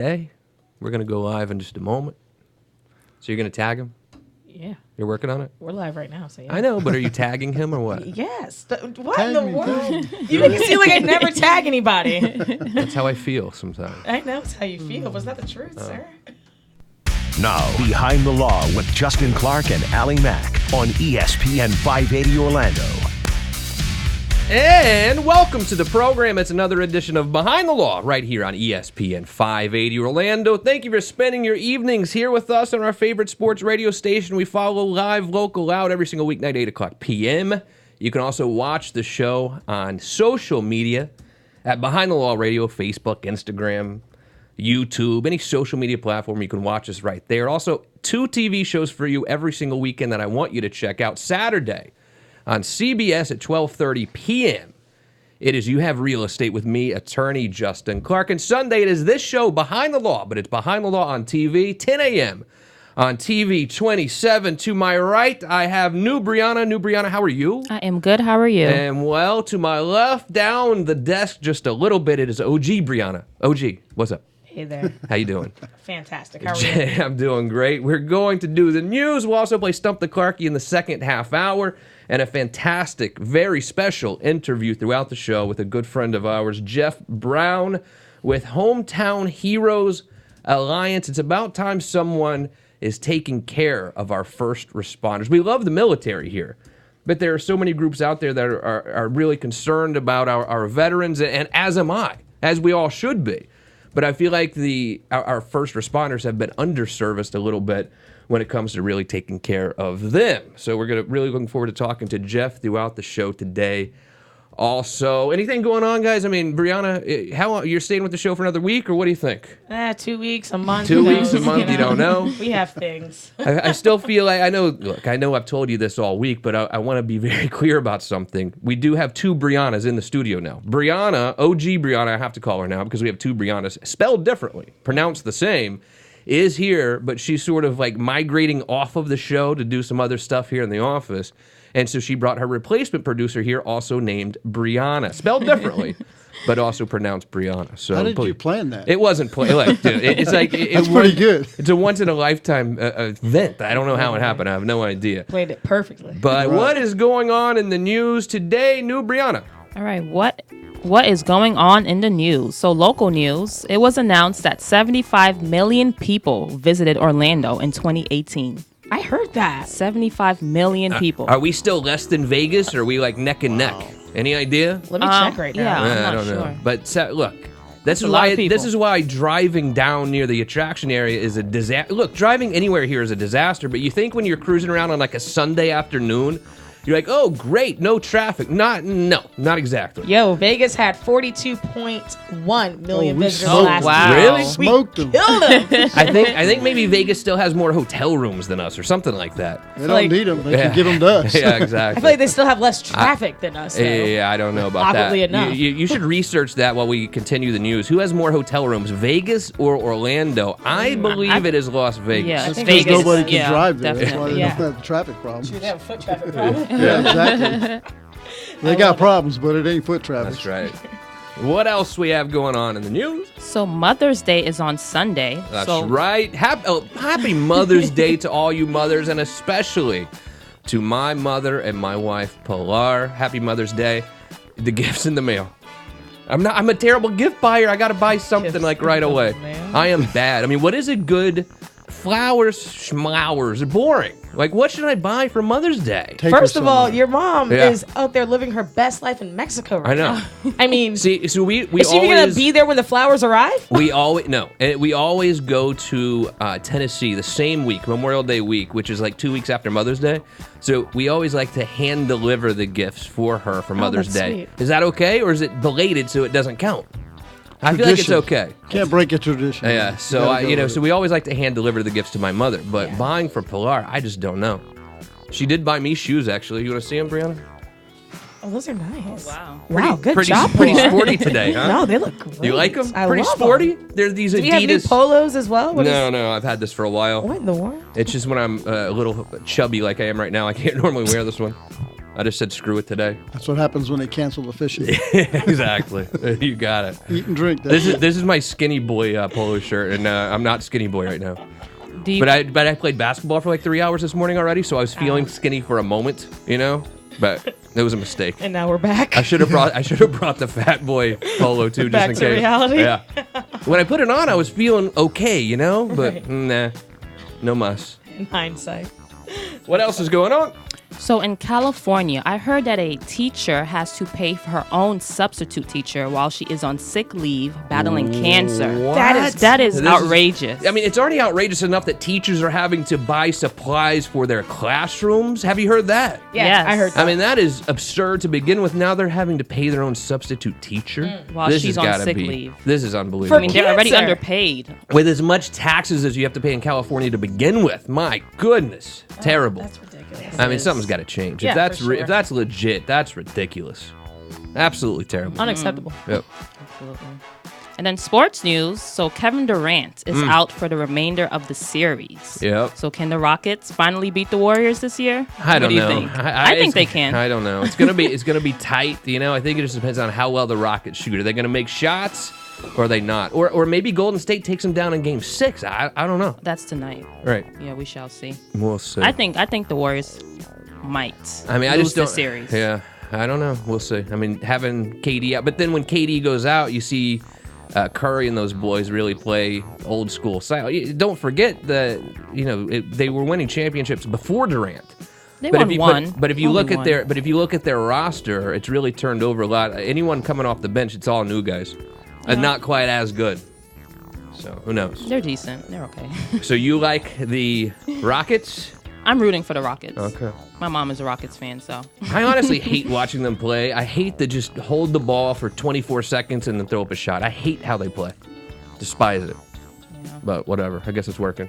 Hey, we're going to go live in just a moment. So you're going to tag him? Yeah. You're working on it? We're live right now, so yeah. I know, but are you tagging him or what? Yes. What Tag in the me, world? tag me. You make it seem like I never tag anybody. That's how I feel sometimes. I know it's how you feel, but it's not the truth, sir. Now, Behind the Law with Justin Clark and Allie Mack on ESPN 580 Orlando. And welcome to the program. It's another edition of Behind the Law right here on ESPN 580 Orlando. Thank you for spending your evenings here with us on our favorite sports radio station. We follow live, local, loud every single weeknight, 8 o'clock p.m. You can also watch the show on social media at Behind the Law Radio, Facebook, Instagram, YouTube, any social media platform. You can watch us right there. Also, 2 TV shows for you every single weekend that I want you to check out. Saturday on CBS at 12:30 p.m. It is You Have Real Estate with me, attorney Justin Clark. And Sunday it is this show, Behind the Law, but it's Behind the Law on TV, 10 a.m. on TV 27. To my right, I have New Brianna. New Brianna, how are you? I am good. How are you? And well, to my left, down the desk just a little bit, it is OG Brianna. OG, what's up? Hey there. How you doing? Fantastic. How are you? I'm doing great. We're going to do the news. We'll also play Stump the Clarky in the second half hour, and a fantastic, very special interview throughout the show with a good friend of ours, Jeff Brown, with Hometown Heroes Alliance. It's about time someone is taking care of our first responders. We love the military here, but there are so many groups out there that are really concerned about our veterans, and as am I, as we all should be. But I feel like our first responders have been underserviced a little bit when it comes to really taking care of them. So we're really looking forward to talking to Jeff throughout the show today. Also, anything going on, guys? I mean, Brianna, how long, you're staying with the show for another week, or what do you think? 2 weeks, a month. 2 weeks, a month, you don't know? We have things. I still feel like, I know I've told you this all week, but I want to be very clear about something. We do have 2 Briannas in the studio now. Brianna, OG Brianna, I have to call her now because we have 2 Briannas, spelled differently, pronounced the same, is here, but she's sort of like migrating off of the show to do some other stuff here in the office. And so she brought her replacement producer here, also named Brianna, spelled differently, but also pronounced Brianna. So how did you plan that? It wasn't planned. Like, dude, it's like That's pretty good. It's a once in a lifetime event. I don't know how it happened. I have no idea. Played it perfectly. But what is going on in the news today, New Brianna? All right. What is going on in the news? So local news, it was announced that 75 million people visited Orlando in 2018. I heard that. 75 million people. Are we still less than Vegas, or are we like neck and neck? Any idea? Let me check right now. yeah. I'm I not don't know. sure. But look, a lot of people. this is why driving down near the attraction area is a disaster. Look, driving anywhere here is a disaster, but you think when you're cruising around on like a Sunday afternoon, you're like, oh, great, no traffic. Not exactly. Yo, Vegas had 42.1 million we visitors smoked last wow. year. Really? Smoked them. Killed them. I think maybe Vegas still has more hotel rooms than us or something like that. They don't like- need them. They can give them to us. Yeah, I exactly. feel like they still have less traffic than us, though. Yeah, I don't know about that. Oddly enough. You should research that while we continue the news. Who has more hotel rooms, Vegas or Orlando? I believe it is Las Vegas. Yeah, That's think because Vegas. nobody can Yeah, drive there. That's definitely. why they Yeah. don't have the traffic problems. They have a foot traffic problem. Yeah, exactly. They got problems, but it ain't foot traffic. That's right. What else we have going on in the news? So Mother's Day is on Sunday. That's so right. Happy Mother's Day to all you mothers, and especially to my mother and my wife, Pilar. Happy Mother's Day. The gift's in the mail. I'm a terrible gift buyer. I got to buy something Gifts like right in the away. mail? I am bad. I mean, what is a good flowers, schmowers? Boring. Like, what should I buy for Mother's Day? Take her First of all, somewhere. your mom Yeah. is out there living her best life in Mexico right I know. now. I mean, See, so we is she going to always be there when the flowers arrive? we always go to Tennessee the same week, Memorial Day week, which is like 2 weeks after Mother's Day. So we always like to hand deliver the gifts for her for Mother's that's Day. sweet. Is that okay, or is it belated so it doesn't count? I feel like it's Tradition. okay. Can't break a tradition. Yeah, You so gotta go with so it. we always like to hand deliver the gifts to my mother, but Yeah. buying for Pilar, I just don't know. She did buy me shoes, actually. You want to see them, Brianna? Oh, those are nice. wow. Wow, good pretty, job. pretty Pilar. sporty today, huh? No, they look great. You like them? I Pretty love sporty? Them. They're these Do you have new Adidas. polos as well? What No, is- no, I've had this for a while. What in the world? It's just when I'm a little chubby like I am right now, I can't normally wear this one. I just said screw it today. That's what happens when they cancel the fishing. Exactly. You got it. Eat and drink. This is my skinny boy polo shirt, and I'm not skinny boy right now. Do you, But I played basketball for like 3 hours this morning already, so I was feeling skinny for a moment, you know. But it was a mistake. And now we're back. I should have brought the fat boy polo too, just Back in to case. reality. Yeah. When I put it on, I was feeling okay, you know. But Right. nah, no muss. In hindsight. What else is going on? So in California, I heard that a teacher has to pay for her own substitute teacher while she is on sick leave battling cancer. What? That is This outrageous. I mean, it's already outrageous enough that teachers are having to buy supplies for their classrooms. Have you heard that? Yeah, Yes. I heard that. I mean, that is absurd to begin with. Now they're having to pay their own substitute teacher. While This she's has on gotta sick be- leave. This is unbelievable. I mean, they're already Cancer. underpaid. With as much taxes as you have to pay in California to begin with, my goodness, terrible. That's ridiculous. I mean, something's got to change. Yeah, If that's for sure. if that's legit, that's ridiculous. Absolutely terrible. Unacceptable. Yep. Absolutely. And then sports news. So Kevin Durant is out for the remainder of the series. Yep. So can the Rockets finally beat the Warriors this year? I don't what do you know. think? I think they can. I don't know. It's gonna be tight. You know, I think it just depends on how well the Rockets shoot. Are they gonna make shots, or are they not? Or maybe Golden State takes them down in Game 6. I don't know. That's tonight. Right. Yeah, we shall see. We'll see. I think the Warriors might. I mean, I lose just don't. the series. Yeah, I don't know. We'll see. I mean, having KD out, but then when KD goes out, you see Curry and those boys really play old school style. Don't forget that they were winning championships before Durant. They But won if you one. but if you Only look at one. their roster, it's really turned over a lot. Anyone coming off the bench, it's all new guys, and not quite as good. So who knows? They're decent. They're okay. So you like the Rockets? I'm rooting for the Rockets. Okay. My mom is a Rockets fan, so I honestly hate watching them play. I hate to just hold the ball for 24 seconds and then throw up a shot. I hate how they play. Despise it. But whatever. I guess it's working.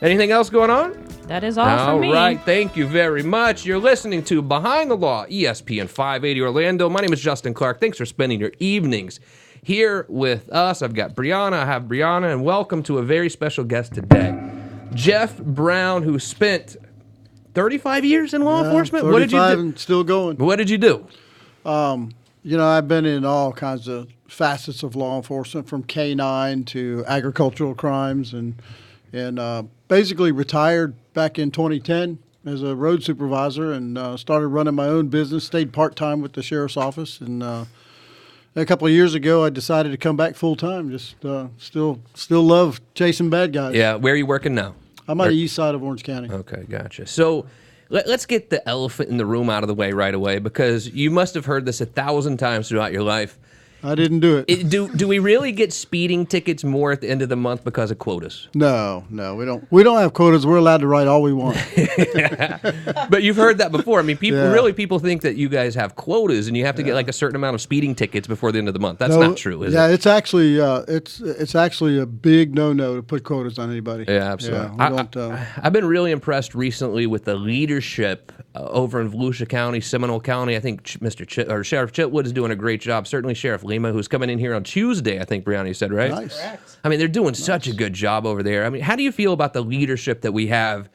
Anything else going on? that is all for me. All right. Thank you very much. You're listening to Behind the Law, ESPN 580 Orlando. My name is Justin Clark. Thanks for spending your evenings here with us. I've got Brianna. I have Brianna. And welcome to a very special guest today, Jeff Brown, who spent 35 years in law enforcement. What did you 35 do? and still going. What did you do? You know, I've been in all kinds of facets of law enforcement, from K-9 to agricultural crimes, and basically retired back in 2010 as a road supervisor, and started running my own business. Stayed part-time with the sheriff's office, and a couple of years ago, I decided to come back full-time. Just still love chasing bad guys. Yeah, where are you working now? I'm on the east side of Orange County. Okay, gotcha. So let's get the elephant in the room out of the way right away, because you must have heard this 1,000 times throughout your life. I didn't do it. Do we really get speeding tickets more at the end of the month because of quotas? No, we don't. We don't have quotas. We're allowed to write all we want. But you've heard that before. I mean, Yeah. people think that you guys have quotas and you have to get like a certain amount of speeding tickets before the end of the month. That's No, not true, is yeah, it? it's actually it's actually a big no to put quotas on anybody. Yeah, absolutely. Yeah, we don't, I've been really impressed recently with the leadership over in Volusia County, Seminole County. I think Sheriff Chitwood is doing a great job. Certainly Sheriff Lima, who's coming in here on Tuesday, I think, Brianna, you said, right? Nice. I mean, they're doing such a good job over there. I mean, how do you feel about the leadership that we have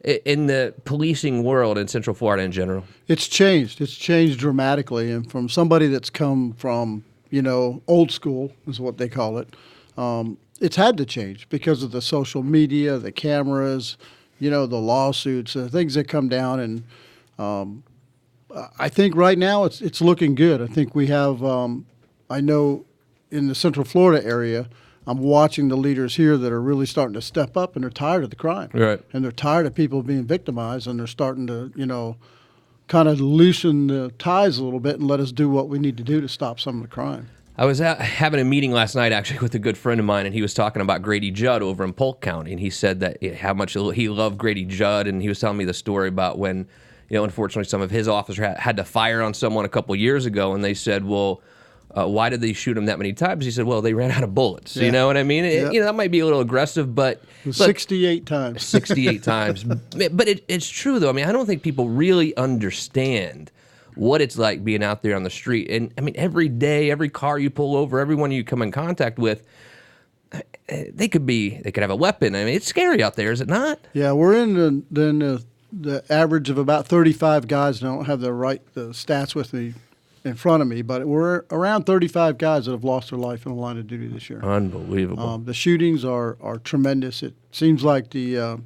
in the policing world in Central Florida in general? It's changed. It's changed dramatically, and from somebody that's come from old school is what they call it. It's had to change because of the social media, the cameras, the lawsuits, things that come down, and I think right now it's looking good. I think we have. I know in the Central Florida area, I'm watching the leaders here that are really starting to step up, and they're tired of the crime. Right. And they're tired of people being victimized, and they're starting to, kind of loosen the ties a little bit and let us do what we need to do to stop some of the crime. I was having a meeting last night, actually, with a good friend of mine, and he was talking about Grady Judd over in Polk County, and he said that how much he loved Grady Judd, and he was telling me the story about when, unfortunately, some of his officers had to fire on someone a couple years ago, and they said, well, why did they shoot him that many times? He said, well, they ran out of bullets. Yeah. You know what I mean? Yeah. That might be a little aggressive, but look, 68 times. 68 times. But it's true, though. I mean, I don't think people really understand what it's like being out there on the street. And, I mean, every day, every car you pull over, everyone you come in contact with, they could have a weapon. I mean, it's scary out there, is it not? Yeah, we're in the the average of about 35 guys. And I don't have the stats with me in front of me, but we're around 35 guys that have lost their life in the line of duty this year. Unbelievable. The shootings are tremendous. It seems like the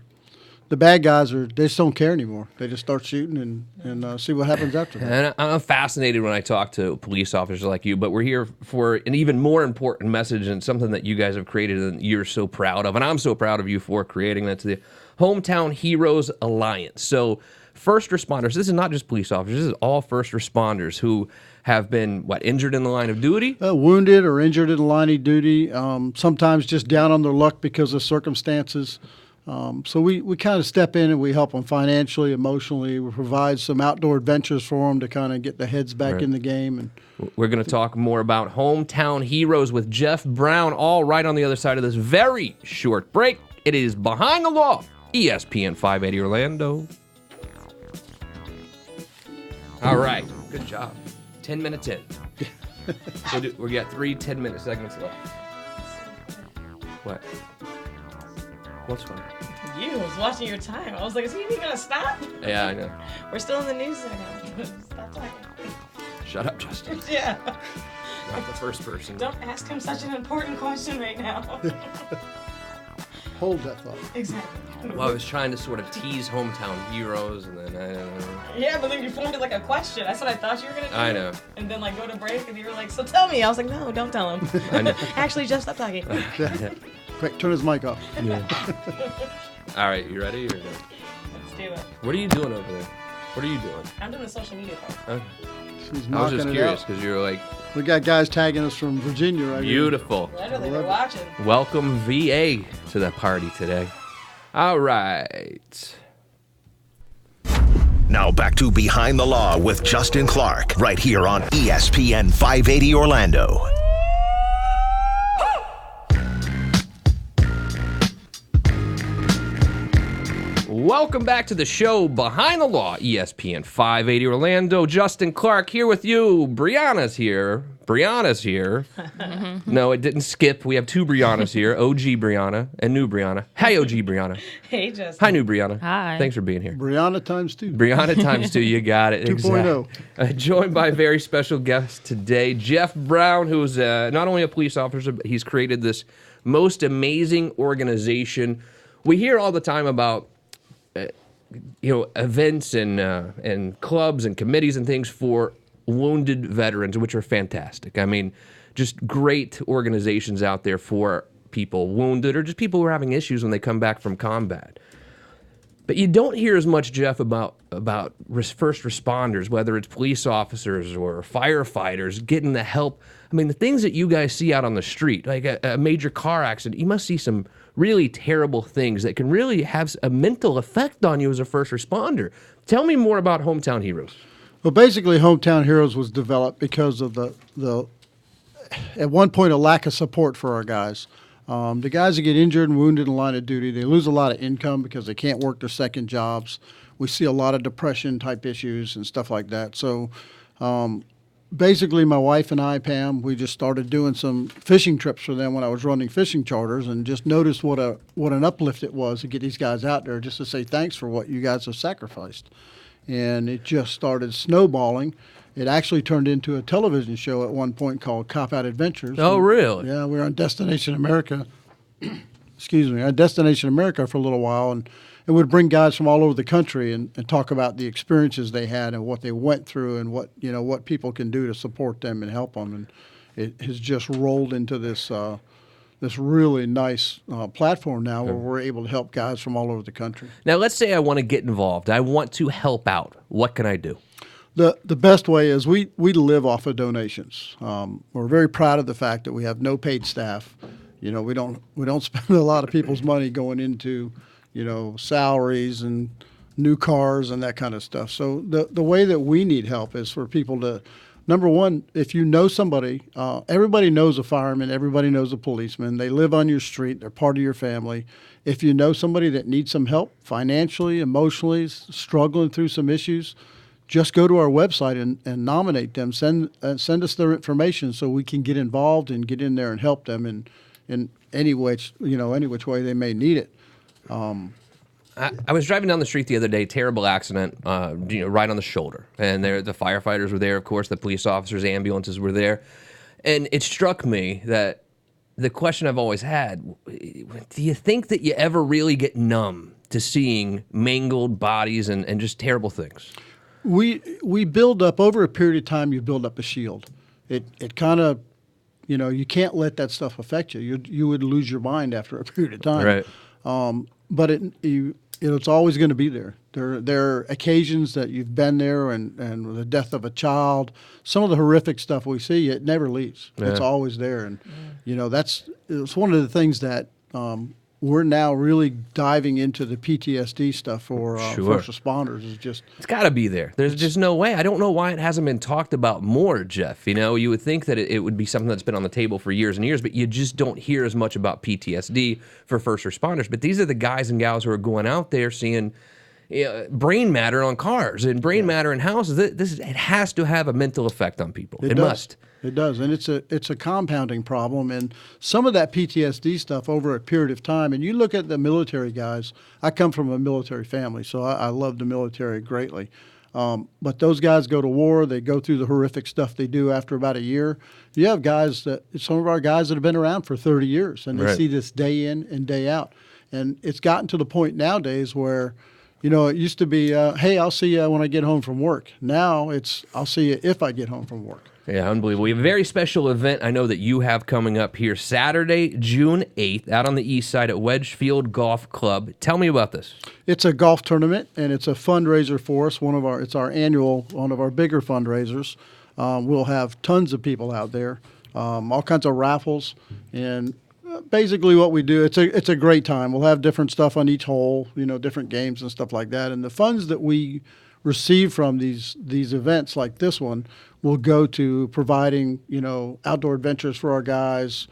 bad guys they just don't care anymore. They just start shooting and see what happens after that. And I'm fascinated when I talk to police officers like you, but we're here for an even more important message and something that you guys have created and you're so proud of. And I'm so proud of you for creating that, to the Hometown Heroes Alliance. So first responders, this is not just police officers, this is all first responders who have been, injured in the line of duty? Wounded or injured in the line of duty, sometimes just down on their luck because of circumstances. So we kind of step in and we help them financially, emotionally. We provide some outdoor adventures for them to kind of get their heads back in the game. And we're going to talk more about Hometown Heroes with Jeff Brown, all right on the other side of this very short break. It is Behind the Law, ESPN 580 Orlando. All right, good job. 10 minutes in. We got 3 10-minute segments left. What? What's funny? You was watching your time. I was like, is he even gonna stop? Yeah, I know. We're still in the news segment. Stop talking. Shut up, Justin. Yeah. Not the first person. Don't ask him such an important question right now. hold that thought. Exactly. Well, I was trying to sort of tease Hometown Heroes, and then I don't know. Yeah, but then you formed it like a question. That's what I thought you were gonna do. I know. And then go to break, and you were like, "So tell me." I was like, "No, don't tell him." I know. Actually, just stop talking. Quick, turn his mic off. Yeah. All right, you ready? Or no? Let's do it. What are you doing over there? What are you doing? I'm doing the social media part. Okay. She's I was just knocking it curious out. because you were like, We got guys tagging us from Virginia right beautiful. Literally, we're watching. Welcome VA to the party today. All right. Now back to Behind the Law with Justin Clark, right here on ESPN 580 Orlando. Welcome back to the show, Behind the Law, ESPN 580 Orlando. Justin Clark here with you. Brianna's here. No, it didn't skip. We have two Briannas here, OG Brianna and new Brianna. Hi, OG Brianna. Hey, Justin. Hi, new Brianna. Hi. Thanks for being here. here. Brianna times 2. Brianna times 2, you got it. 2.0. Exactly. Joined by a very special guest today, Jeff Brown, who's not only a police officer, but he's created this most amazing organization. We hear all the time about events and clubs and committees and things for wounded veterans, which are fantastic. I mean, just great organizations out there for people wounded or just people who are having issues when they come back from combat. But you don't hear as much, Jeff, about first responders, whether it's police officers or firefighters, getting the help. I mean, the things that you guys see out on the street, like a major car accident, you must see some really terrible things that can really have a mental effect on you as a first responder. Tell me more about Hometown Heroes. Well, basically, Hometown Heroes was developed because of the at one point, a lack of support for our guys. The guys that get injured and wounded in the line of duty, they lose a lot of income because they can't work their second jobs. We see a lot of depression-type issues and stuff like that. So basically, my wife and I, Pam, we just started doing some fishing trips for them when I was running fishing charters and just noticed what an uplift it was to get these guys out there just to say thanks for what you guys have sacrificed. And it just started snowballing. It actually turned into a television show at one point called Cop Out Adventures. Oh, really? Yeah, we were on Destination America. Excuse me, on Destination America for a little while, and it would bring guys from all over the country and talk about the experiences they had and what they went through and what people can do to support them and help them. And it has just rolled into this really nice platform now where we're able to help guys from all over the country. Now, let's say I want to get involved. I want to help out. What can I do? The best way is we live off of donations. We're very proud of the fact that we have no paid staff. We don't spend a lot of people's money going into salaries and new cars and that kind of stuff. So the way that we need help is for people to, number one, if you know somebody, everybody knows a fireman, everybody knows a policeman. They live on your street. They're part of your family. If you know somebody that needs some help financially, emotionally, struggling through some issues, just go to our website and nominate them. Send us their information so we can get involved and get in there and help them in any which way they may need it. I was driving down the street the other day, terrible accident, right on the shoulder. And the firefighters were there, of course, the police officers, ambulances were there. And it struck me that the question I've always had, do you think that you ever really get numb to seeing mangled bodies and just terrible things? We build up, over a period of time, you build up a shield. It kind of, you can't let that stuff affect you. You would lose your mind after a period of time. Right. But it's always going to be there. There are occasions that you've been there, and the death of a child, some of the horrific stuff we see, it never leaves. Yeah. It's always there, and it's one of the things that we're now really diving into the PTSD stuff for Sure. first responders. It's got to be there. There's just no way. I don't know why it hasn't been talked about more, Jeff. You would think that it would be something that's been on the table for years and years, but you just don't hear as much about PTSD for first responders. But these are the guys and gals who are going out there seeing brain matter on cars and brain matter in houses. It has to have a mental effect on people. It must. It does, and it's a compounding problem. And some of that PTSD stuff over a period of time, and you look at the military guys. I come from a military family, so I love the military greatly. But those guys go to war. They go through the horrific stuff they do after about a year. You have some of our guys that have been around for 30 years, and they Right. see this day in and day out. And it's gotten to the point nowadays where, it used to be, hey, I'll see you when I get home from work. Now it's, I'll see you if I get home from work. Yeah, unbelievable. We have a very special event I know that you have coming up here Saturday, June 8th, out on the east side at Wedgefield Golf Club. Tell me about this. It's a golf tournament, and it's a fundraiser for us. It's our annual, one of our bigger fundraisers. We'll have tons of people out there, all kinds of raffles, and basically what we do, it's a great time. We'll have different stuff on each hole, different games and stuff like that. And the funds that we receive from these events like this one will go to providing, outdoor adventures for our guys,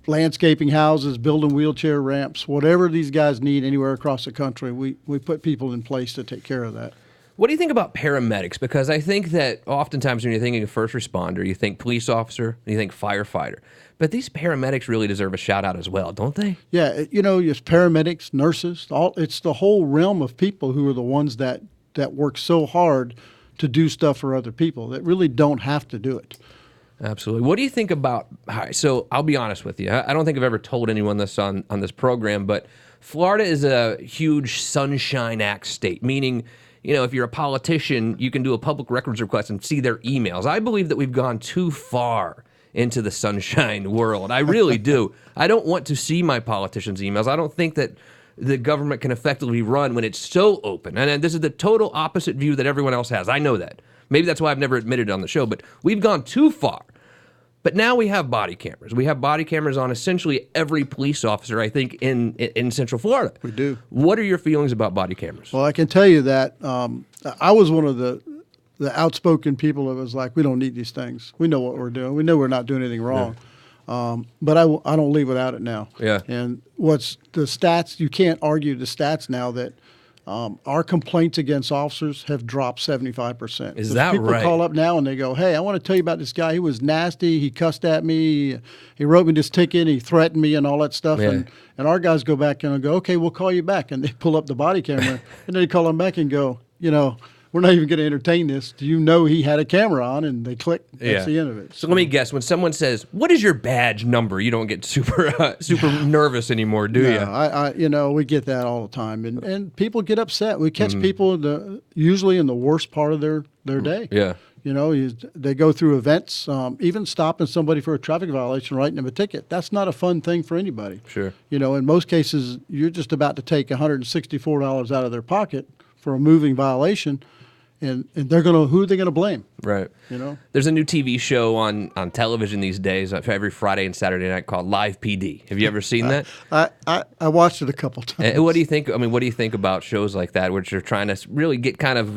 landscaping houses, building wheelchair ramps, whatever these guys need anywhere across the country. We put people in place to take care of that. What do you think about paramedics? Because I think that oftentimes when you're thinking of first responder, you think police officer, and you think firefighter. But these paramedics really deserve a shout out as well, don't they? Yeah, it's paramedics, nurses, it's the whole realm of people who are the ones that work so hard to do stuff for other people that really don't have to do it. Absolutely. What do you think about, all right, so I'll be honest with you. I don't think I've ever told anyone this on this program, but Florida is a huge Sunshine Act state, meaning, if you're a politician, you can do a public records request and see their emails. I believe that we've gone too far into the sunshine world. I really do. I don't want to see my politicians' emails. I don't think that the government can effectively run when it's so open. And this is the total opposite view that everyone else has. I know that. Maybe that's why I've never admitted it on the show, but we've gone too far. But now we have body cameras. We have body cameras on essentially every police officer, I think, in Central Florida. We do. What are your feelings about body cameras? Well, I can tell you that I was one of the outspoken people that was like, we don't need these things. We know what we're doing. We know we're not doing anything wrong. But I don't leave without it now. Yeah. And what's the stats, you can't argue the stats now that our complaints against officers have dropped 75%. Is that people right? Call up now and they go, hey, I want to tell you about this guy. He was nasty. He cussed at me. He wrote me this ticket. He threatened me and all that stuff. Yeah. And our guys go back and go, okay, we'll call you back. And they pull up the body camera and they call them back and go, we're not even going to entertain this. Do you know he had a camera on? And they click. That's the end of it. So let me guess. When someone says, "What is your badge number?" You don't get super nervous anymore, do you? We get that all the time, and people get upset. We catch people usually in the worst part of their day. Yeah. They go through events, even stopping somebody for a traffic violation, writing them a ticket. That's not a fun thing for anybody. Sure. In most cases, you're just about to take $164 out of their pocket for a moving violation. And who are they going to blame? Right. There's a new TV show on television these days every Friday and Saturday night called Live PD. Have you ever seen that? I watched it a couple times. What do you think? What do you think about shows like that, which are trying to really get kind of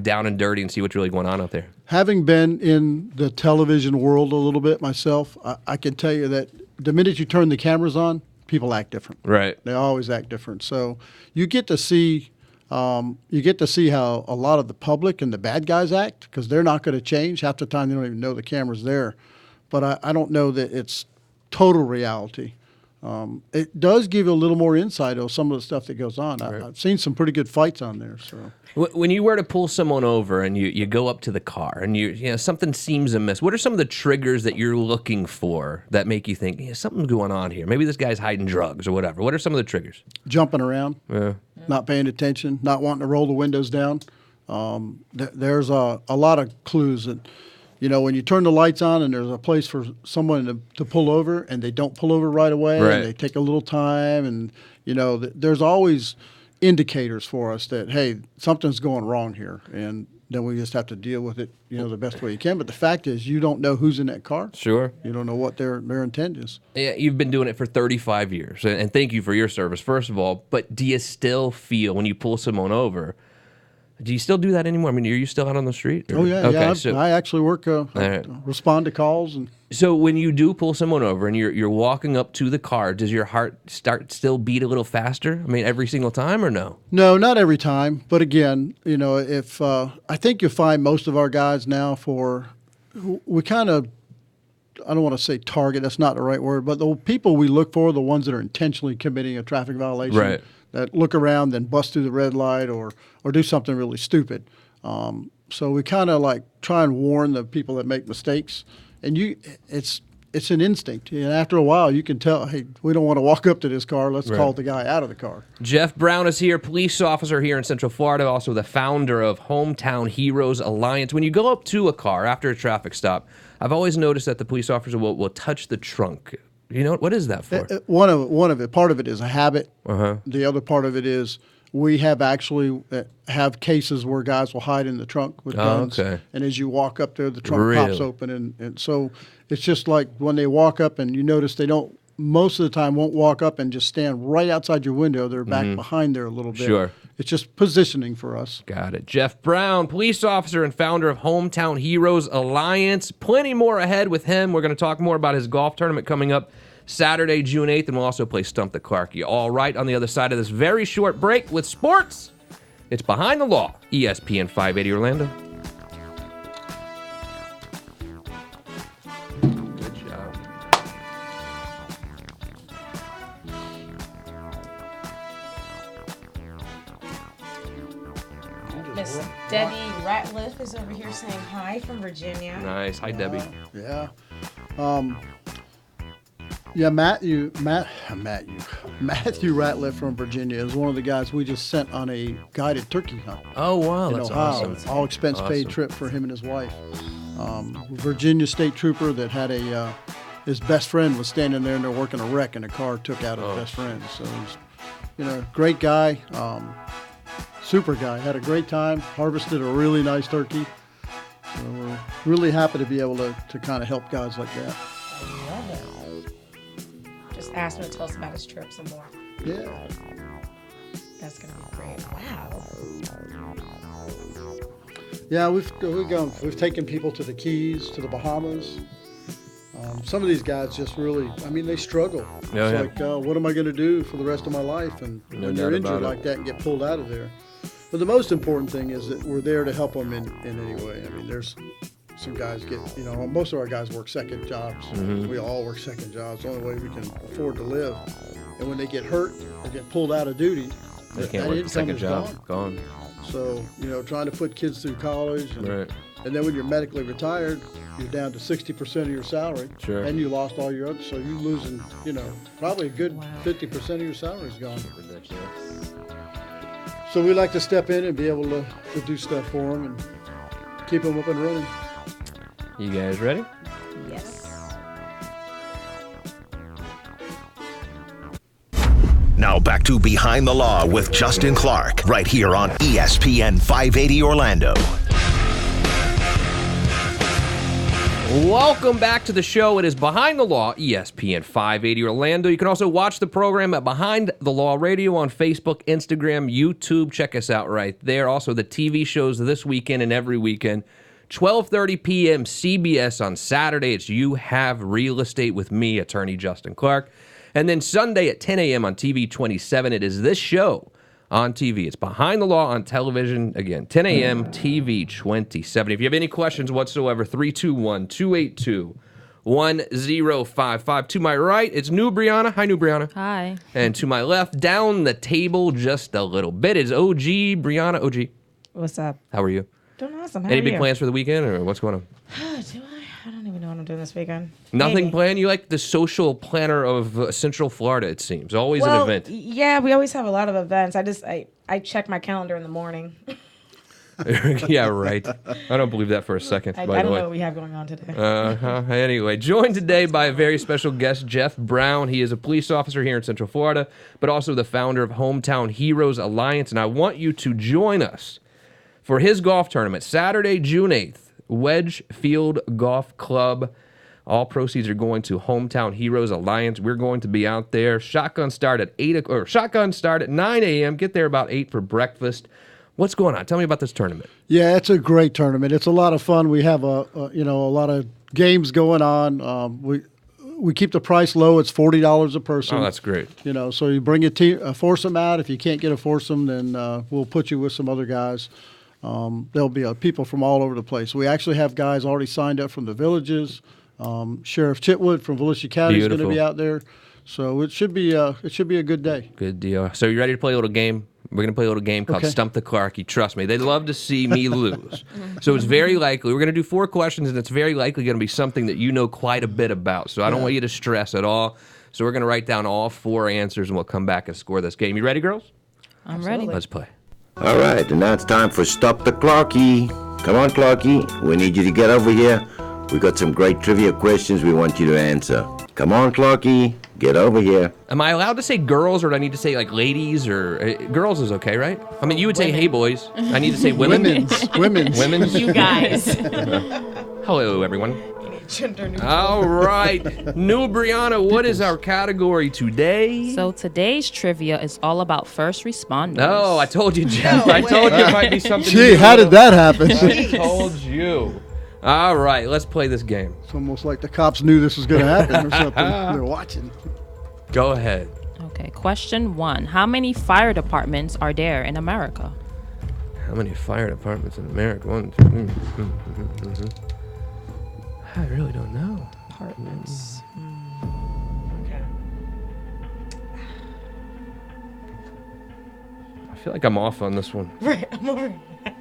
down and dirty and see what's really going on out there? Having been in the television world a little bit myself, I can tell you that the minute you turn the cameras on, people act different. Right. They always act different. So you get to see. How a lot of the public and the bad guys act, because they're not going to change. Half the time they don't even know the camera's there. But I don't know that it's total reality. It does give you a little more insight on some of the stuff that goes on. I've seen some pretty good fights on there. So When you were to pull someone over and you go up to the car and you know something seems amiss, what are some of the triggers that you're looking for that make you think something's going on here? Maybe this guy's hiding drugs or whatever. What are some of the triggers? jumping around, not paying attention, not wanting to roll the windows down. There's a lot of clues that, when you turn the lights on and there's a place for someone to pull over and they don't pull over right away Right. and they take a little time and, there's always indicators for us that, hey, something's going wrong here. And then we just have to deal with it, the best way you can. But the fact is you don't know who's in that car. Sure. You don't know what their intent is. Yeah, you've been doing it for 35 years, and thank you for your service, first of all. But do you still feel when you pull someone over? Do you still do that anymore? I mean, are you still out on the street? Or? Oh, yeah. Okay, Yeah, I actually work, right. respond to calls. And So when you do pull someone over and you're walking up to the car, does your heart still beat a little faster? I mean, every single time or no? No, not every time. But again, if I think you'll find most of our guys now we kind of, I don't want to say target, that's not the right word, but the people we look for, the ones that are intentionally committing a traffic violation, Right. that look around and bust through the red light or do something really stupid. So we kind of like try and warn the people that make mistakes. And it's an instinct. And after a while, you can tell, hey, we don't want to walk up to this car. Let's call the guy out of the car. Jeff Brown is here, police officer here in Central Florida, also the founder of Hometown Heroes Alliance. When you go up to a car after a traffic stop, I've always noticed that the police officer will touch the trunk. What is that for? One of it, part of it is a habit. The other part of it is we have actually have cases where guys will hide in the trunk with guns. Okay. And as you walk up there, the trunk pops open. And so it's just like when they walk up and you notice they don't, most of the time won't walk up and just stand right outside your window. They're back behind there a little bit. Sure. It's just positioning for us. Got it. Jeff Brown, police officer and founder of Hometown Heroes Alliance. Plenty more ahead with him. We're going to talk more about his golf tournament coming up Saturday, June 8th, and we'll also play Stump the Clarkie. All right, on the other side of this very short break with sports, it's Behind the Law, ESPN 580 Orlando. Good job. Miss Debbie Ratliff is over here saying hi from Virginia. Nice. Hi, Debbie. Yeah. Matthew Ratliff from Virginia is one of the guys we just sent on a guided turkey hunt. Oh, wow. In That's Ohio. awesome. All expense paid trip for him and his wife. Virginia state trooper that had his best friend was standing there and they're working a wreck and a car took out his best friend. So he's, great guy, super guy. Had a great time, harvested a really nice turkey. So we're really happy to be able to kind of help guys like that. I love it. Just ask him to tell us about his trip some more. Yeah. That's going to be great. Wow. Yeah, we've taken people to the Keys, to the Bahamas. Some of these guys just really, they struggle. Like, what am I going to do for the rest of my life? And when you're injured like that and get pulled out of there. But the most important thing is that we're there to help them in any way. There's some guys most of our guys work second jobs. We all work second jobs. The only way we can afford to live. And when they get hurt or get pulled out of duty, They can't work the second job. Gone. So, trying to put kids through college. And then when you're medically retired, you're down to 60% of your salary. Sure. And you lost all your other, so you're losing, probably a good 50% of your salary is gone. So we like to step in and be able to do stuff for them and keep them up and running. You guys ready? Yes. Now back to Behind the Law with Justin Clark, right here on ESPN 580 Orlando. Welcome back to the show. It is Behind the Law, ESPN 580 Orlando. You can also watch the program at Behind the Law Radio on Facebook, Instagram, YouTube. Check us out right there. Also, the TV shows this weekend and every weekend. 12:30 p.m. CBS on Saturday. It's You Have Real Estate with me, attorney Justin Clark. And then Sunday at 10 a.m. on TV 27, it is this show on TV. It's Behind the Law on television. Again, 10 a.m. TV 27. If you have any questions whatsoever, 321-282-1037. 1055. To my right, it's New Brianna. Hi, New Brianna. Hi. And to my left, down the table just a little bit, is OG Brianna. OG, What's up? how are you? Doing awesome. How Any are big you? plans for the weekend, or what's going on? Do I don't even know what I'm doing this weekend. Nothing Maybe. planned? You like the social planner of Central Florida, it seems. Always an Well, event. yeah, we always have a lot of events. I check my calendar in the morning. Yeah, right. I don't believe that for a second, I by the don't way. know what we have going on today. Anyway, joined today by a very special guest, Jeff Brown. He is a police officer here in Central Florida, but also the founder of Hometown Heroes Alliance. And I want you to join us for his golf tournament, Saturday, June 8th, Wedgefield Golf Club. All proceeds are going to Hometown Heroes Alliance. We're going to be out there. Shotgun start at 9 a.m. Get there about 8 for breakfast. What's going on? Tell me about this tournament. Yeah, it's a great tournament. It's a lot of fun. We have a lot of games going on. We keep the price low. It's $40 a person. Oh, that's great. So you bring a foursome out. If you can't get a foursome, then we'll put you with some other guys. There'll be people from all over the place. We actually have guys already signed up from the villages. Sheriff Chitwood from Volusia County is going to be out there. So it should be a good day. Good deal. So you ready to play a little game? We're going to play a little game called Okay. Stump the Clarkie. Trust me, they'd love to see me lose. So it's very likely, we're going to do 4 questions, and it's very likely going to be something that you know quite a bit about. So I don't want you to stress at all. So we're going to write down all 4 answers, and we'll come back and score this game. You ready, girls? I'm ready. Let's play. All right, and now it's time for Stop the Clarkie. Come on, Clarkie. We need you to get over here. We got some great trivia questions we want you to answer. Come on, Clarkie. Get over here. Am I allowed to say girls, or do I need to say, like, ladies? Or girls is okay, right? I mean, you would say, hey, boys. I need to say women? Women's. Women's? You guys. Hello, everyone. Gender neutral. All right. New Brianna, what is our category today? So today's trivia is all about first responders. No, I told you, Jeff. No I told you way. it might be something. Gee, you how know. did that happen? I told you. All right, let's play this game. It's almost like the cops knew this was going to happen or something. They're watching. Go ahead. Okay, question 1. How many fire departments are there in America? How many fire departments in America? 1, 2, I really don't know. Apartments. Okay. I feel like I'm off on this one. Right. I'm over. I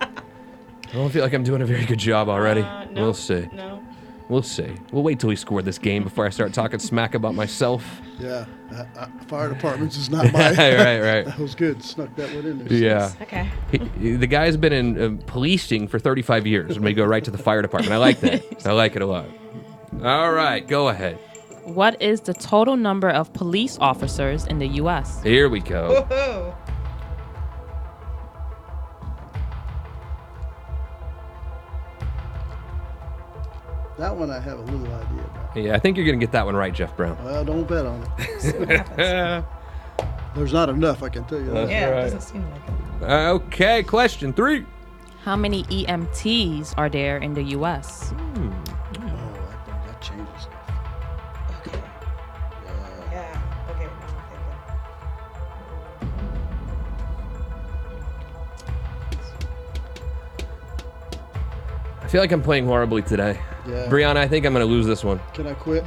don't feel like I'm doing a very good job already. No, We'll see. No. We'll see. We'll wait till we score this game before I start talking smack about myself. Yeah, fire departments is not my. right. That was good. Snuck that one in there. Yeah. Okay. The guy's been in policing for 35 years, and we go right to the fire department. I like that. I like it a lot. All right, go ahead. What is the total number of police officers in the U.S.? Here we go. Whoa. That one I have a little idea about. Yeah, I think you're going to get that one right, Jeff Brown. Well, don't bet on it. There's not enough, I can tell you that. Yeah, right. it doesn't seem like it. Okay, question 3. How many EMTs are there in the U.S.? Oh, that changes stuff. Okay. Yeah. Okay. Now I'm I feel like I'm playing horribly today. Yeah. Brianna, I think I'm going to lose this one. Can I quit?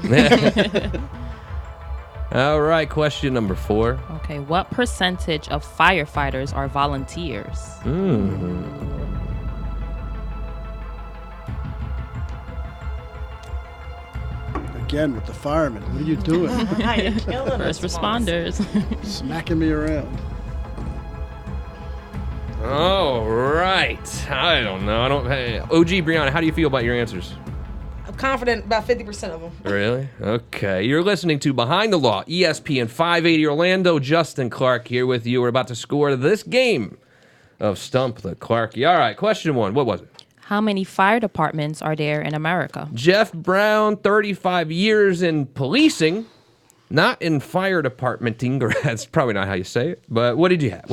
All right, question number 4. Okay, what percentage of firefighters are volunteers? Again with the firemen. What are you doing? thinking. You're killing First us, Mom. responders. Smacking me around. All right. I don't know. Hey, OG Brianna, how do you feel about your answers? I'm confident about 50% of them. Really? Okay. You're listening to Behind the Law, ESPN 580 Orlando. Justin Clark here with you. We're about to score this game of Stump the Clarkie. All right, question 1. What was it? How many fire departments are there in America? Jeff Brown, 35 years in policing, not in fire departmenting, or that's probably not how you say it, but what did you have?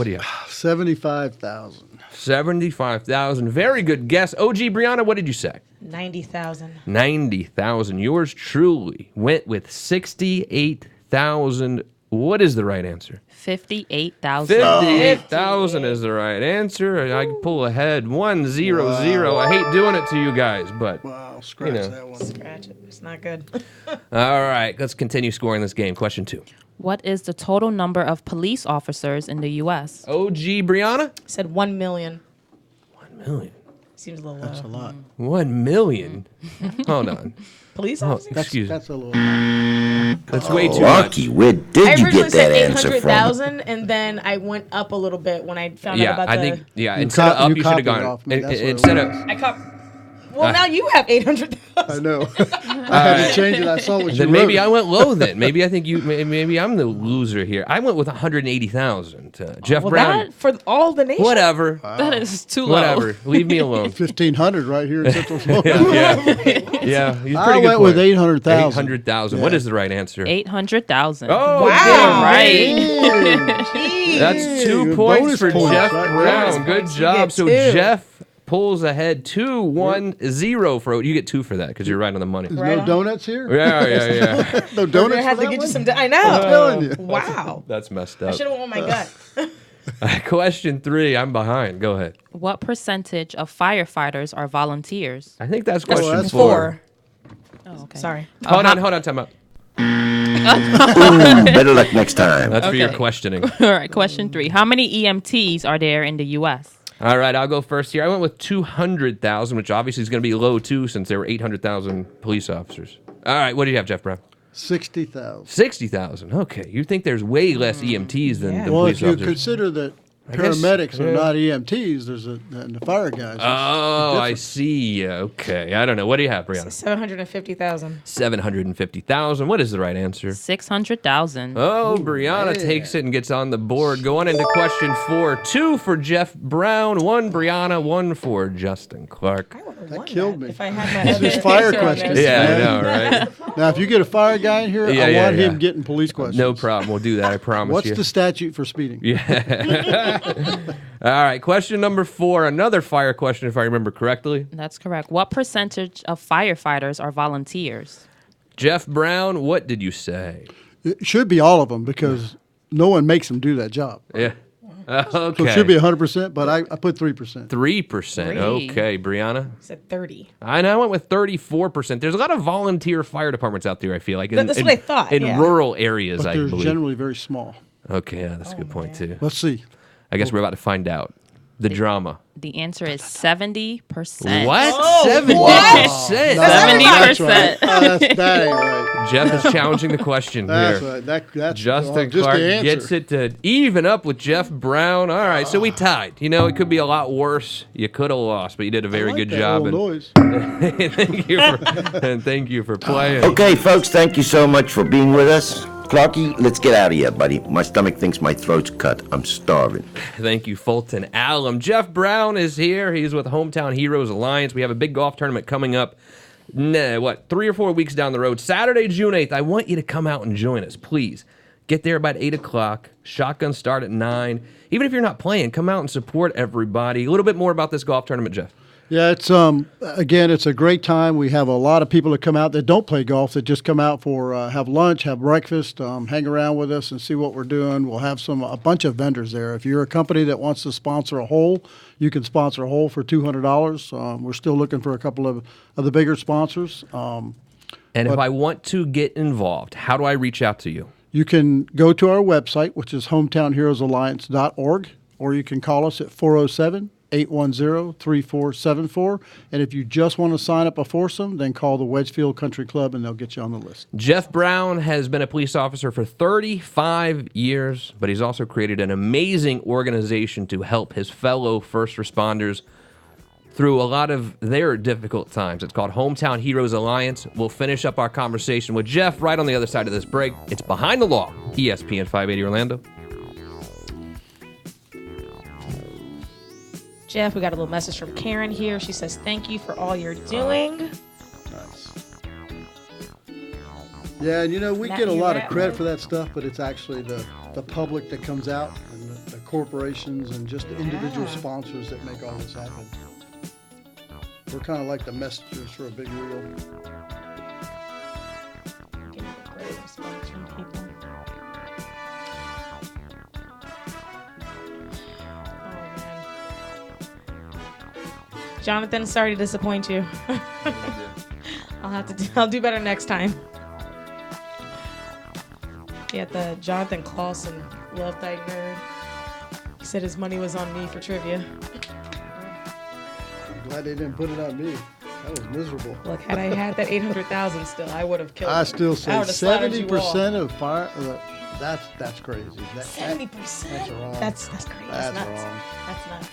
75,000. 75,000. Very good guess. OG Brianna, what did you say? 90,000. 90,000. Yours truly went with 68,000 What is the right answer? 58,000. 58,000 is the right answer. I can pull ahead 1-0-0. I hate doing it to you guys, but Wow, scratch know. that one. Scratch it. It's not good. all right, let's continue scoring this game. Question 2. What is the total number of police officers in the U.S.? OG Brianna? Said 1 million. 1 million. Seems a little That's a low. lot. 1 million? Hold on. Police Oh, officers? excuse me. That's a little. That's way too much. Clarky, where I did you originally get said that answer from? 800,000, and then I went up a little bit when I found out Yeah, about I the. think, yeah, You instead of co- up, you you should have copied gone. off me. That's what it Instead of. was. I caught. Well, now you have 800,000. I know. I had to change it. I saw what you Then maybe wrote. I went low. Then maybe I think you. Maybe I'm the loser here. I went with 180,000. Jeff Well, Brown. that for all the nation. Whatever. That is too low. Whatever. Leave me alone. 1,500 right here in Central Florida. Yeah. He's I pretty good went with player. 800,000. 800,000. What Yeah. is the right answer? 800,000. Oh, Wow. Right. that's 2 Hey, points bonus for points, Jeff right? Brown. Bonus Good points. You job. get So 2. Jeff pulls ahead 2-1-0 for you get 2 for that because you're right on the money. There's Right no on. donuts here? Yeah. No We're donuts gonna for have to that get you one? some. I know. I'm telling you. Wow. That's messed I up. should have won my gut. Question 3. I'm behind. Go ahead. What percentage of firefighters are volunteers? I think that's question that's 4. 4. Oh, okay. Sorry. Hold on, time out. Better luck next time. That's for your Okay. questioning. All right, question 3. How many EMTs are there in the U.S.? All right, I'll go first here. I went with 200,000, which obviously is going to be low too, since there were 800,000 police officers. All right, what do you have, Jeff Brown? 60,000. 60,000. Okay, you think there's way less EMTs than Yeah. the Well, police if you officers? consider that I guess, paramedics are yeah. not EMTs, there's and the fire guys. Oh, I see. Okay, I don't know. What do you have, Brianna? 750,000. 750,000. What is the right answer? 600,000. Oh, Brianna takes it and gets on the board. Going into question 4. 2 for Jeff Brown, 1 Brianna, 1 for Justin Clark. I would have That won killed me. If I had my other Just fire answer on questions. there. Yeah, I man. know, right? Now, if you get a fire guy in here, Yeah, I yeah, want him yeah. getting police questions. No problem. We'll do that. I promise What's you. the statute for speeding? Yeah. All right. Question number 4. Another fire question, if I remember correctly. That's correct. What percentage of firefighters are volunteers? Jeff Brown, what did you say? It should be all of them because no one makes them do that job. Yeah. Okay. So it should be 100%, but I put 3%. 3%. Okay, Brianna. I said 30. I know. I went with 34%. There's a lot of volunteer fire departments out there, I feel like. That's what I thought, In yeah. rural areas, But I they're believe. generally very small. Okay, yeah, that's a good point, too. Let's see. I guess we're about to find out. The drama. The answer is 70%. What? Oh, 70%? That's 70%. right. Oh, that ain't right. Jeff is challenging the question That's here. right. That's Justin just Clark the answer. gets it to even up with Jeff Brown. All right, so we tied. You know, it could be a lot worse. You could have lost, but you did a very I like good that job. little And noise. thank you for playing. Okay, folks, thank you so much for being with us. Clarky, let's get out of here, buddy. My stomach thinks my throat's cut. I'm starving. Thank you, Fulton Alum. Jeff Brown is here. He's with Hometown Heroes Alliance. We have a big golf tournament coming up. 3 or 4 weeks down the road. Saturday, June 8th. I want you to come out and join us, please. Get there about 8 o'clock. Shotgun start at 9. Even if you're not playing, come out and support everybody. A little bit more about this golf tournament, Jeff. Yeah, it's again, it's a great time. We have a lot of people that come out that don't play golf that just come out for have lunch, have breakfast, hang around with us and see what we're doing. We'll have a bunch of vendors there. If you're a company that wants to sponsor a hole, you can sponsor a hole for $200. We're still looking for a couple of the bigger sponsors. And if I want to get involved, how do I reach out to you? You can go to our website, which is hometownheroesalliance.org, or you can call us at 407-810-3474. And if you just want to sign up a foursome, then call the Wedgefield Country Club and they'll get you on the list. Jeff Brown has been a police officer for 35 years, but he's also created an amazing organization to help his fellow first responders through a lot of their difficult times. It's called Hometown Heroes Alliance. We'll finish up our conversation with Jeff right on the other side of this break. It's Behind the Law, ESPN 580 Orlando. Jeff, we got a little message from Karen here. She says, thank you for all you're doing. Yeah, and you know, we Matt, get a you lot of rat credit one? for that stuff, but it's actually the public that comes out and the corporations and just the individual sponsors that make all this happen. We're kind of like the messengers for a big wheel. Getting the credit for sponsoring people. Jonathan, sorry to disappoint you. I'll do better next time. Yeah, the Jonathan Clausen Love Thy Nerd. He said his money was on me for trivia. I'm glad they didn't put it on me. That was miserable. Look, had I had that 800,000 still, I would have killed I him. still say I would've slaughtered you all. 70% of fire. That's crazy. 70%? That's wrong. That's crazy. That's nuts. wrong. That's nuts.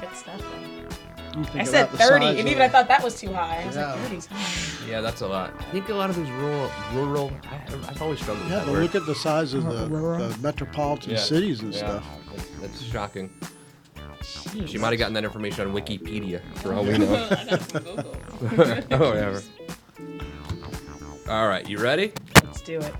Good stuff, though. You think I said about the 30, size and of- even I thought that was too high. I was Yeah. like, 30's high. Yeah, that's a lot. I think a lot of these rural I've always struggled with Yeah, that but word. look at the size of the metropolitan cities and stuff. That's shocking. She might have gotten that information on Wikipedia, for all we know. Oh, whatever. All right, you ready? Let's do it.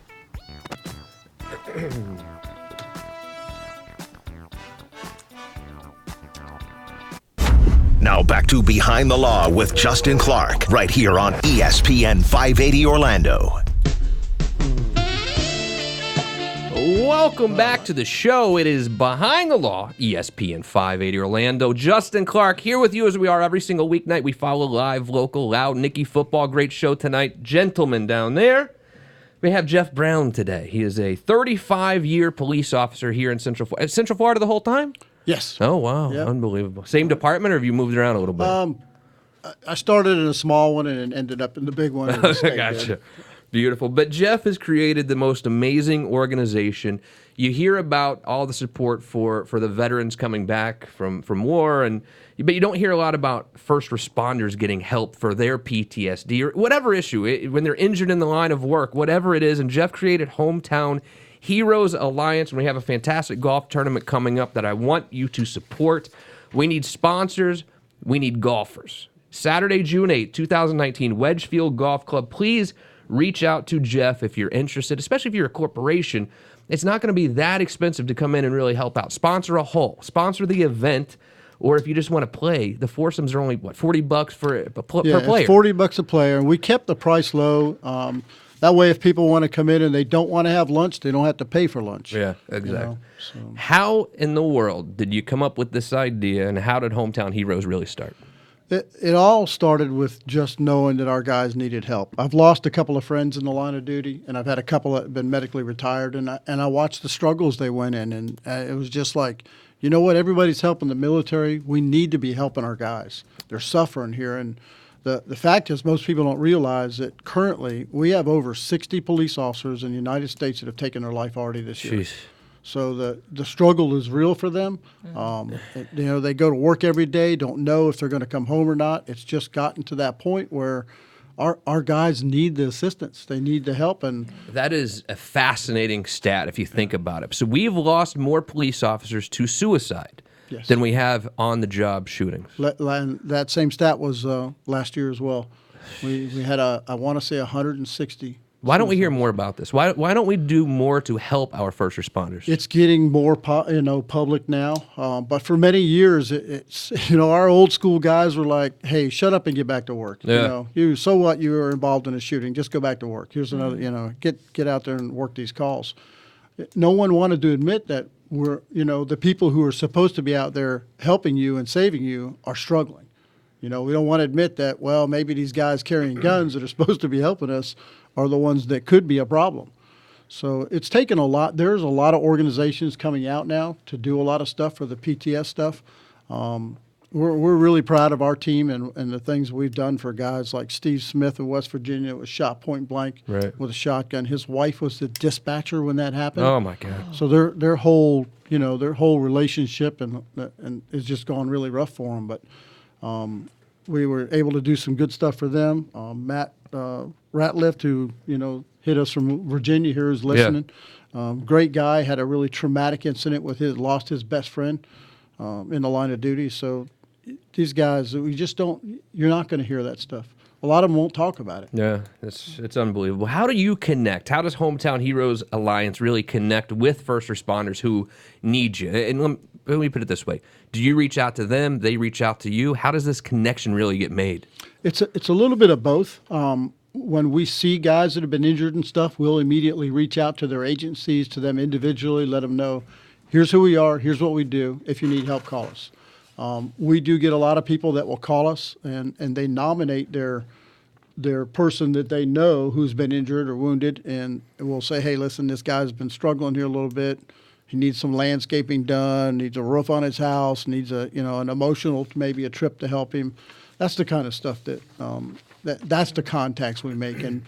Now back to Behind the Law with Justin Clark, right here on ESPN 580 Orlando. Welcome back to the show. It is Behind the Law, ESPN 580 Orlando. Justin Clark here with you as we are every single weeknight. We follow live, local, loud, Nicky football. Great show tonight. Gentlemen down there. We have Jeff Brown today. He is a 35-year police officer here in Central Florida. Central Florida the whole time? Yes. Oh, wow. Yep. Unbelievable. Same department, or have you moved around a little bit? I started in a small one and ended up in the big one. in the state Gotcha. there. Beautiful. But Jeff has created the most amazing organization. You hear about all the support for the veterans coming back from war, but you don't hear a lot about first responders getting help for their PTSD or whatever issue, when they're injured in the line of work, whatever it is. And Jeff created Hometown Heroes Alliance, and we have a fantastic golf tournament coming up that I want you to support. We need sponsors. We need golfers. Saturday, June 8th, 2019, Wedgefield Golf Club. Please reach out to Jeff if you're interested, especially if you're a corporation. It's not going to be that expensive to come in and really help out. Sponsor a hole. Sponsor the event. Or if you just want to play, the foursomes are only, $40 per player? It's $40 a player, and we kept the price low. That way, if people want to come in and they don't want to have lunch, they don't have to pay for lunch. Yeah, exactly. You know, How in the world did you come up with this idea, and how did Hometown Heroes really start? It all started with just knowing that our guys needed help. I've lost a couple of friends in the line of duty, and I've had a couple that have been medically retired, and I watched the struggles they went in, and it was just like, you know what? Everybody's helping the military. We need to be helping our guys. They're suffering here, and the fact is most people don't realize that currently we have over 60 police officers in the United States that have taken their life already this year. Jeez. So the struggle is real for them. They go to work every day, don't know if they're going to come home or not. It's just gotten to that point where our guys need the assistance. They need the help. And That is a fascinating stat if you think about it. So we've lost more police officers to suicide Yes. than we have on-the-job shootings. that same stat was last year as well. We had I want to say 160. Why don't we hear more about this? Why don't we do more to help our first responders? It's getting more public now, but for many years, it's our old school guys were like, "Hey, shut up and get back to work." Yeah. So what? You were involved in a shooting. Just go back to work. Here's another. Get out there and work these calls. No one wanted to admit that the people who are supposed to be out there helping you and saving you are struggling. We don't want to admit that. Well, maybe these guys carrying guns that are supposed to be helping us are the ones that could be a problem. So it's taken a lot. There's a lot of organizations coming out now to do a lot of stuff for the PTS stuff. We're really proud of our team and the things we've done for guys like Steve Smith of West Virginia, that was shot point blank with a shotgun. His wife was the dispatcher when that happened. Oh my God! So their whole relationship and is just gone really rough for them. But we were able to do some good stuff for them. Matt Ratliff, who hit us from Virginia here, is listening. Great guy. Had a really traumatic incident lost his best friend in the line of duty. So these guys, we just don't. You're not going to hear that stuff. A lot of them won't talk about it. Yeah, it's unbelievable. How do you connect? How does Hometown Heroes Alliance really connect with first responders who need you? And let me put it this way: do you reach out to them? They reach out to you? How does this connection really get made? It's a little bit of both. When we see guys that have been injured and stuff, we'll immediately reach out to their agencies, to them individually, let them know, here's who we are, here's what we do. If you need help, call us. We do get a lot of people that will call us and they nominate their person that they know who's been injured or wounded, and we'll say, hey, listen, this guy's been struggling here a little bit. He needs some landscaping done, needs a roof on his house, needs an emotional, maybe a trip to help him. That's the kind of stuff that's the contacts we make. And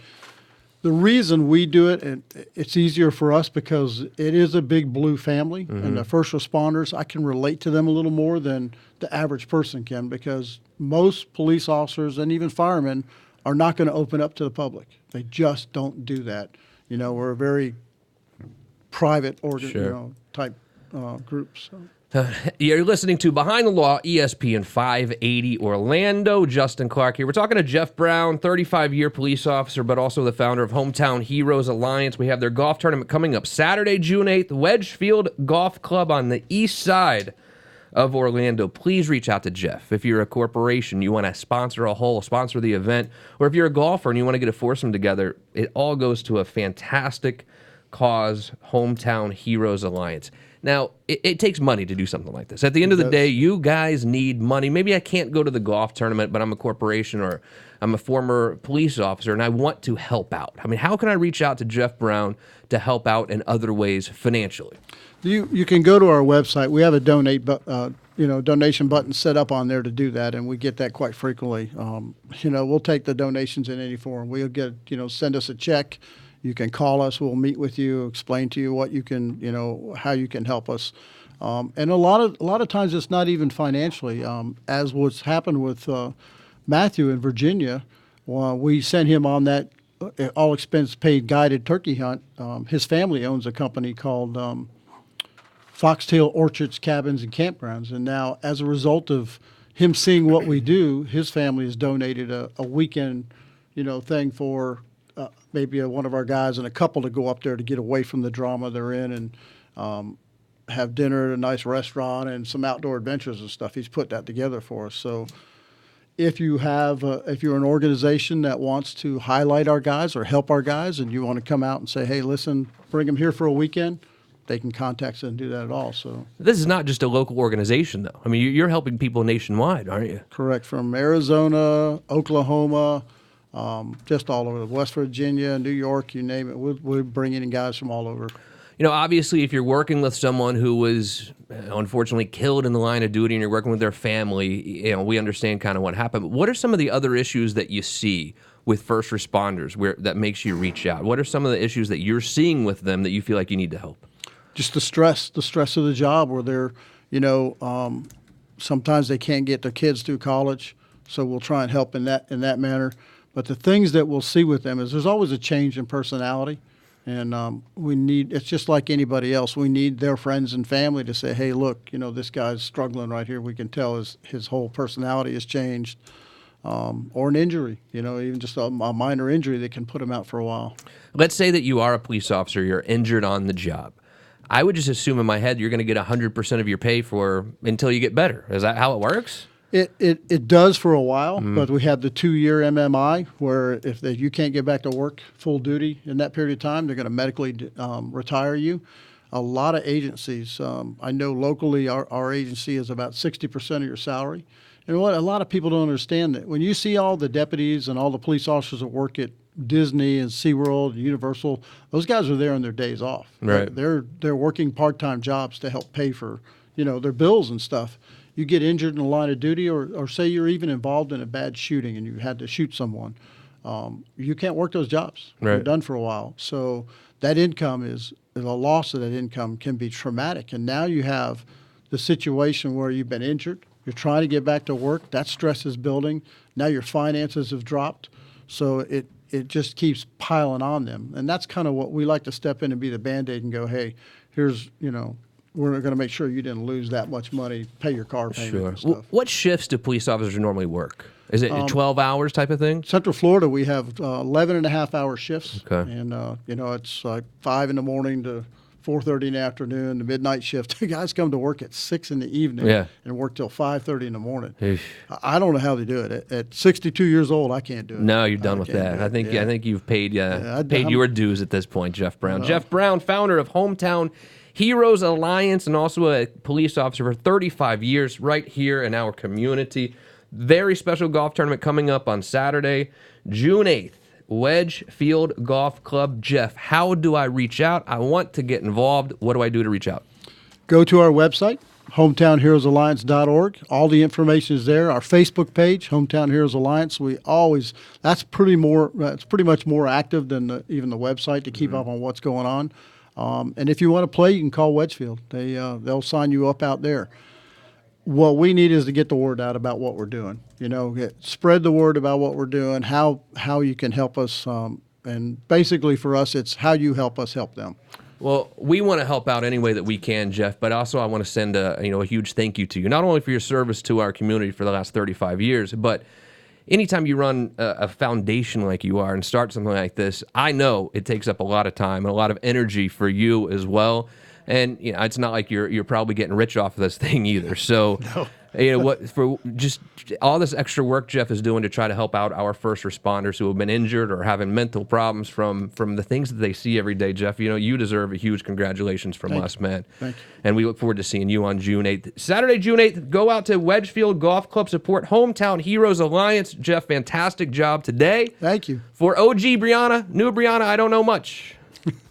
the reason we do it, and it's easier for us because it is a big blue family, and the first responders, I can relate to them a little more than the average person can, because most police officers and even firemen are not going to open up to the public. They just don't do that. We're a very private type group. So. You're listening to Behind the Law, ESPN 580 Orlando. Justin Clark here. We're talking to Jeff Brown, 35-year police officer, but also the founder of Hometown Heroes Alliance. We have their golf tournament coming up Saturday, June 8th, Wedgefield Golf Club on the east side of Orlando. Please reach out to Jeff. If you're a corporation, you want to sponsor a hole, sponsor the event, or if you're a golfer and you want to get a foursome together, it all goes to a fantastic cause, Hometown Heroes Alliance. Now, it takes money to do something like this. At the end of the day, you guys need money. Maybe I can't go to the golf tournament, but I'm a corporation or I'm a former police officer, and I want to help out. I mean, how can I reach out to Jeff Brown to help out in other ways financially? You can go to our website. We have a donation button set up on there to do that, and we get that quite frequently. We'll take the donations in any form. We'll get, send us a check. You can call us. We'll meet with you, explain to you what you can, how you can help us. And a lot of times it's not even financially. As what's happened with Matthew in Virginia, we sent him on that all expense paid guided turkey hunt. His family owns a company called Foxtail Orchards, Cabins, and Campgrounds. And now, as a result of him seeing what we do, his family has donated a weekend, thing for maybe one of our guys and a couple to go up there to get away from the drama they're in and have dinner at a nice restaurant and some outdoor adventures and stuff. He's put that together for us. So if you're an organization that wants to highlight our guys or help our guys and you want to come out and say, hey, listen, bring them here for a weekend, they can contact us and do that at all. So this is not just a local organization, though. I mean, you're helping people nationwide, aren't you? Correct. From Arizona, Oklahoma, just all over, West Virginia, New York, you name it. We're bringing in guys from all over. Obviously, if you're working with someone who was unfortunately killed in the line of duty and you're working with their family, we understand kind of what happened. But what are some of the other issues that you see with first responders that makes you reach out? What are some of the issues that you're seeing with them that you feel like you need to help? Just the stress of the job where they're, sometimes they can't get their kids through college. So we'll try and help in that manner. But the things that we'll see with them is there's always a change in personality. And it's just like anybody else. We need their friends and family to say, hey, look, this guy's struggling right here. We can tell his whole personality has changed. Or an injury, even just a minor injury that can put him out for a while. Let's say that you are a police officer, you're injured on the job. I would just assume in my head you're going to get 100% of your pay until you get better. Is that how it works? It does for a while, but we have the 2-year MMI where if you can't get back to work full duty in that period of time, they're going to medically retire you. A lot of agencies, I know locally our agency is about 60% of your salary. And what a lot of people don't understand that when you see all the deputies and all the police officers that work at Disney and SeaWorld and Universal, those guys are there on their days off. Right. They're working part-time jobs to help pay for, their bills and stuff. You get injured in the line of duty or say you're even involved in a bad shooting and you had to shoot someone, you can't work those jobs. Right. You're done for a while. So that income the loss of that income can be traumatic. And now you have the situation where you've been injured, you're trying to get back to work, that stress is building, now your finances have dropped, so it just keeps piling on them. And that's kind of what we like to step in and be the Band-Aid and go, hey, here's, we're going to make sure you didn't lose that much money, pay your car payment and stuff. What shifts do police officers normally work? Is it 12 hours type of thing? Central Florida, we have 11.5-hour shifts. Okay. And, it's like 5 in the morning to 4:30 in the afternoon, the midnight shift. The guys come to work at 6 in the evening and work till 5:30 in the morning. Eesh. I don't know how they do it. At 62 years old, I can't do it. No, you're done with that. I think you've paid your dues at this point, Jeff Brown. Jeff Brown, founder of Hometown Heroes Alliance, and also a police officer for 35 years right here in our community. Very special golf tournament coming up on Saturday, June 8th. Wedgefield Golf Club. Jeff, how do I reach out? I want to get involved. What do I do to reach out? Go to our website, hometownheroesalliance.org. All the information is there. Our Facebook page, Hometown Heroes Alliance. That's pretty much more active than even the website to keep up on what's going on. And if you want to play, you can call Wedgefield. They'll sign you up out there. What we need is to get the word out about what we're doing. Spread the word about what we're doing, how you can help us, and basically for us, it's how you help us help them. Well, we want to help out any way that we can, Jeff, but also I want to send a huge thank you to you, not only for your service to our community for the last 35 years, but anytime you run a foundation like you are and start something like this, I know it takes up a lot of time and a lot of energy for you as well. And it's not like you're probably getting rich off of this thing either. So, for just all this extra work Jeff is doing to try to help out our first responders who have been injured or having mental problems from the things that they see every day, Jeff. You deserve a huge congratulations from us, man. Thank you. And we look forward to seeing you on June 8th. Saturday, June 8th, go out to Wedgefield Golf Club, support Hometown Heroes Alliance. Jeff, fantastic job today. Thank you. For OG Brianna, new Brianna, I don't know much.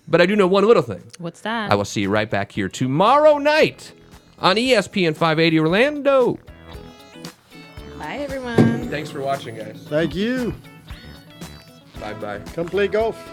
But I do know one little thing. What's that? I will see you right back here tomorrow night on ESPN 580 Orlando. Bye, everyone. Thanks for watching, guys. Thank you. Bye-bye. Come play golf.